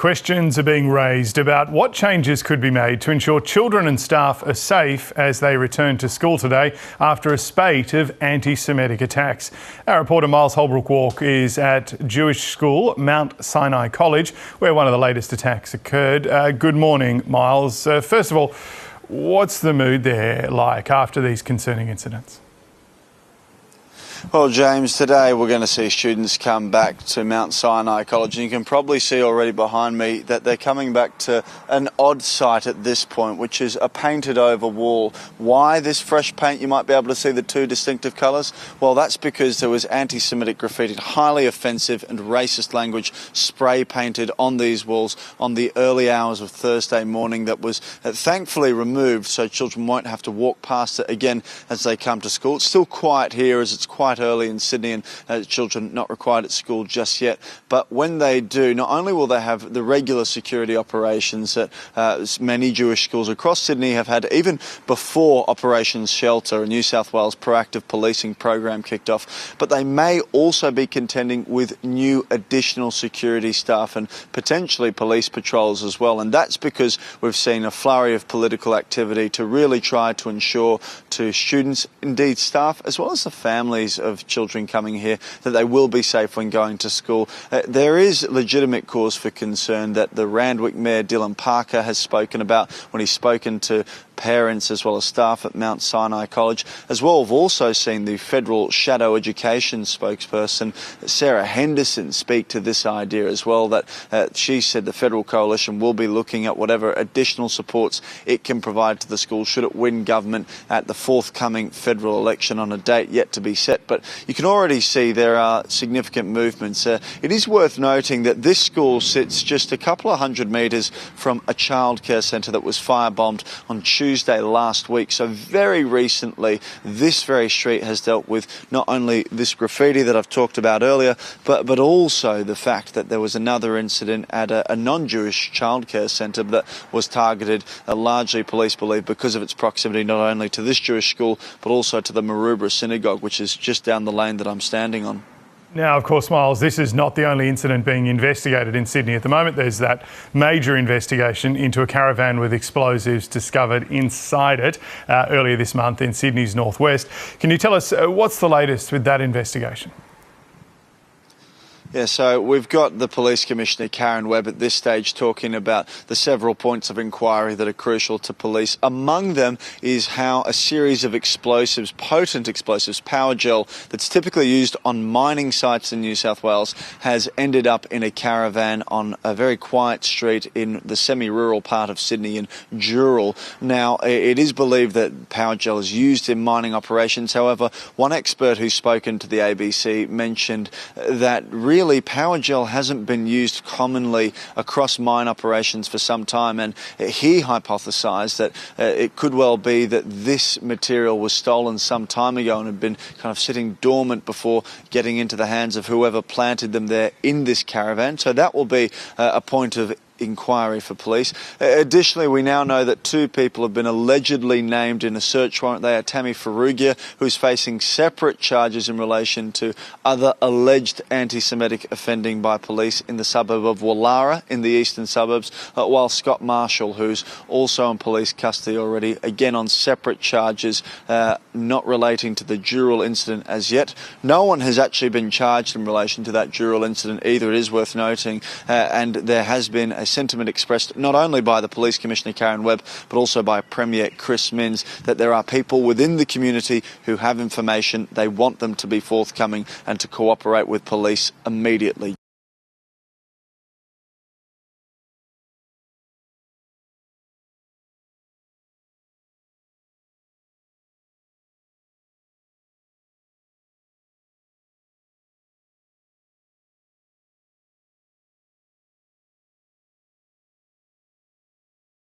Questions are being raised about what changes could be made to ensure children and staff are safe as they return to school today after a spate of anti-Semitic attacks. Our reporter Miles Holbrook-Walk is at Jewish school Mount Sinai College, where one of the latest attacks occurred. Good morning, Miles. First of all, what's the mood there like after these concerning incidents? Well, James, today we're going to see students come back to Mount Sinai College, and you can probably see already behind me that they're coming back to an odd sight at this point, which is a painted over wall. Why this fresh paint? You might be able to see the two distinctive colours. Well, that's because there was anti-Semitic graffiti, highly offensive and racist language spray painted on these walls on the early hours of Thursday morning that was thankfully removed so children won't have to walk past it again as they come to school. It's still quiet here as it's quite early in Sydney, and children not required at school just yet. But when they do, not only will they have the regular security operations that many Jewish schools across Sydney have had even before Operation Shelter, a New South Wales proactive policing program kicked off, but they may also be contending with new additional security staff and potentially police patrols as well. And that's because we've seen a flurry of political activity to really try to ensure to students, indeed staff, as well as the families of children coming here, that they will be safe when going to school. There is legitimate cause for concern that the Randwick Mayor Dylan Parker has spoken about when he's spoken to parents as well as staff at Mount Sinai College. As well, we've also seen the federal shadow education spokesperson Sarah Henderson speak to this idea as well, that she said the federal coalition will be looking at whatever additional supports it can provide to the school should it win government at the forthcoming federal election on a date yet to be set. But you can already see there are significant movements. It is worth noting that this school sits just a couple of hundred metres from a childcare centre that was firebombed on Tuesday last week. So very recently, this very street has dealt with not only this graffiti that I've talked about earlier, but also the fact that there was another incident at a non-Jewish childcare centre that was targeted, largely police believe, because of its proximity not only to this Jewish school, but also to the Maroubra synagogue, which is just down the lane that I'm standing on. Now, of course, Miles, this is not the only incident being investigated in Sydney at the moment. There's that major investigation into a caravan with explosives discovered inside it earlier this month in Sydney's northwest. Can you tell us what's the latest with that investigation? Yeah, so we've got the Police Commissioner, Karen Webb, at this stage talking about the several points of inquiry that are crucial to police. Among them is how a series of explosives, potent explosives, power gel, that's typically used on mining sites in New South Wales, has ended up in a caravan on a very quiet street in the semi-rural part of Sydney in Dural. Now, it is believed that power gel is used in mining operations. However, one expert who's spoken to the ABC mentioned that really power gel hasn't been used commonly across mine operations for some time, and he hypothesised that it could well be that this material was stolen some time ago and had been kind of sitting dormant before getting into the hands of whoever planted them there in this caravan. So that will be a point of inquiry for police. Additionally, we now know that two people have been allegedly named in a search warrant. They are Tammy Farugia, who's facing separate charges in relation to other alleged anti-Semitic offending by police in the suburb of Wallara in the eastern suburbs, while Scott Marshall, who's also in police custody already, again on separate charges not relating to the Dural incident as yet. No one has actually been charged in relation to that Dural incident either, it is worth noting, and there has been a sentiment expressed not only by the Police Commissioner Karen Webb, but also by Premier Chris Minns, that there are people within the community who have information. They want them to be forthcoming and to cooperate with police immediately.